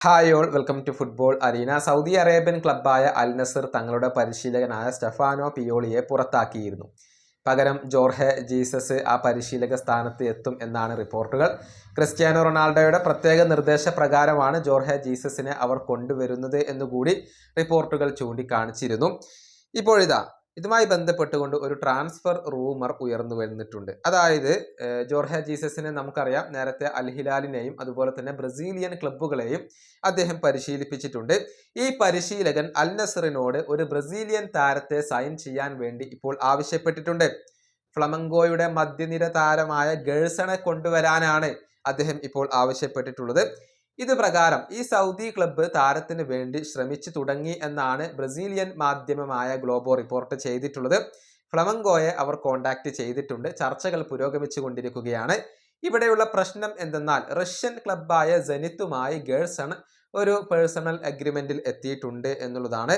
Hi all welcome to football arena. Saudi Arabian ക്ലബ്ബായ Al Nasar തങ്ങളുടെ പരിശീലകനായ സ്റ്റെഫാനോ പിയോളിയെ പുറത്താക്കിയിരുന്നു. പകരം ജോർഹെ ജീസസ് ആ പരിശീലക സ്ഥാനത്ത് എത്തും എന്നാണ് റിപ്പോർട്ടുകൾ. ക്രിസ്ത്യാനോ റൊണാൾഡോയുടെ പ്രത്യേക നിർദ്ദേശപ്രകാരമാണ് ജോർഹെ ജീസസിനെ അവർ കൊണ്ടുവരുന്നത് എന്നുകൂടി റിപ്പോർട്ടുകൾ ചൂണ്ടിക്കാണിച്ചിരുന്നു. ഇപ്പോഴിതാ ഇതുമായി ബന്ധപ്പെട്ടുകൊണ്ട് ഒരു ട്രാൻസ്ഫർ റൂമർ ഉയർന്നു വന്നിട്ടുണ്ട്. അതായത് ജോർഹെ ജീസസിനെ നമുക്കറിയാം, നേരത്തെ അൽ ഹിലാലിനെയും അതുപോലെ തന്നെ ബ്രസീലിയൻ ക്ലബ്ബുകളെയും അദ്ദേഹം പരിശീലിപ്പിച്ചിട്ടുണ്ട്. ഈ പരിശീലകൻ അൽ നസറിനോട് ഒരു ബ്രസീലിയൻ താരത്തെ സൈൻ ചെയ്യാൻ വേണ്ടി ഇപ്പോൾ ആവശ്യപ്പെട്ടിട്ടുണ്ട്. ഫ്ലമംഗോയുടെ മധ്യനിര താരമായ ഗേഴ്സണെ കൊണ്ടുവരാനാണ് അദ്ദേഹം ഇപ്പോൾ ആവശ്യപ്പെട്ടിട്ടുള്ളത്. ഇത് പ്രകാരം ഈ സൗദി ക്ലബ്ബ് താരത്തിന് വേണ്ടി ശ്രമിച്ചു തുടങ്ങി എന്നാണ് ബ്രസീലിയൻ മാധ്യമമായ ഗ്ലോബോ റിപ്പോർട്ട് ചെയ്തിട്ടുള്ളത്. ഫ്ലമംഗോയെ അവർ കോണ്ടാക്ട് ചെയ്തിട്ടുണ്ട്. ചർച്ചകൾ പുരോഗമിച്ചു കൊണ്ടിരിക്കുകയാണ്. ഇവിടെയുള്ള പ്രശ്നം എന്തെന്നാൽ റഷ്യൻ ക്ലബ്ബായ സെനിത്തുമായി ഗേഴ്സൺ ഒരു പേഴ്സണൽ അഗ്രിമെന്റിൽ എത്തിയിട്ടുണ്ട് എന്നുള്ളതാണ്.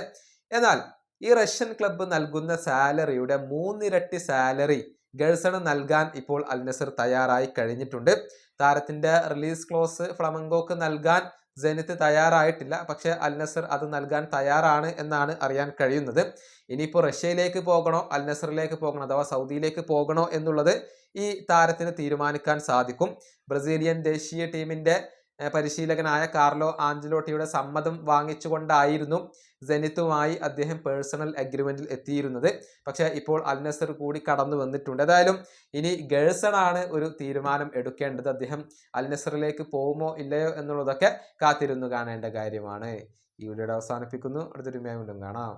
എന്നാൽ ഈ റഷ്യൻ ക്ലബ്ബ് നൽകുന്ന സാലറിയുടെ 3 ഇരട്ടി സാലറി ഗേഴ്സണ് നൽകാൻ ഇപ്പോൾ അൽ നസർ തയ്യാറായി കഴിഞ്ഞിട്ടുണ്ട്. താരത്തിന്റെ റിലീസ് ക്ലോസ് ഫ്ലമംഗോക്ക് നൽകാൻ സെനിത്ത് തയ്യാറായിട്ടില്ല. പക്ഷേ അൽ നസർ അത് നൽകാൻ തയ്യാറാണ് എന്നാണ് അറിയാൻ കഴിയുന്നത്. ഇനിയിപ്പോൾ റഷ്യയിലേക്ക് പോകണോ അൽ നസറിലേക്ക് പോകണോ അഥവാ സൗദിയിലേക്ക് പോകണോ എന്നുള്ളത് ഈ താരത്തിന് തീരുമാനിക്കാൻ സാധിക്കും. ബ്രസീലിയൻ ദേശീയ ടീമിന്റെ പരിശീലകനായ കാർലോ ആഞ്ചലോട്ടിയുടെ സമ്മതം വാങ്ങിച്ചുകൊണ്ടായിരുന്നു സെനിത്തുമായി അദ്ദേഹം പേഴ്സണൽ അഗ്രിമെന്റിൽ എത്തിയിരുന്നത്. പക്ഷേ ഇപ്പോൾ അൽ നസർ കൂടി കടന്നു വന്നിട്ടുണ്ട്. ഏതായാലും ഇനി ഗേഴ്സൺ ആണ് ഒരു തീരുമാനം എടുക്കേണ്ടത്. അദ്ദേഹം അൽ നസറിലേക്ക് പോകുമോ ഇല്ലയോ എന്നുള്ളതൊക്കെ കാത്തിരുന്നു കാണേണ്ട കാര്യമാണ്. ഈ വീഡിയോ അവസാനിപ്പിക്കുന്നു. അടുത്തൊരു വീണ്ടും കാണാം.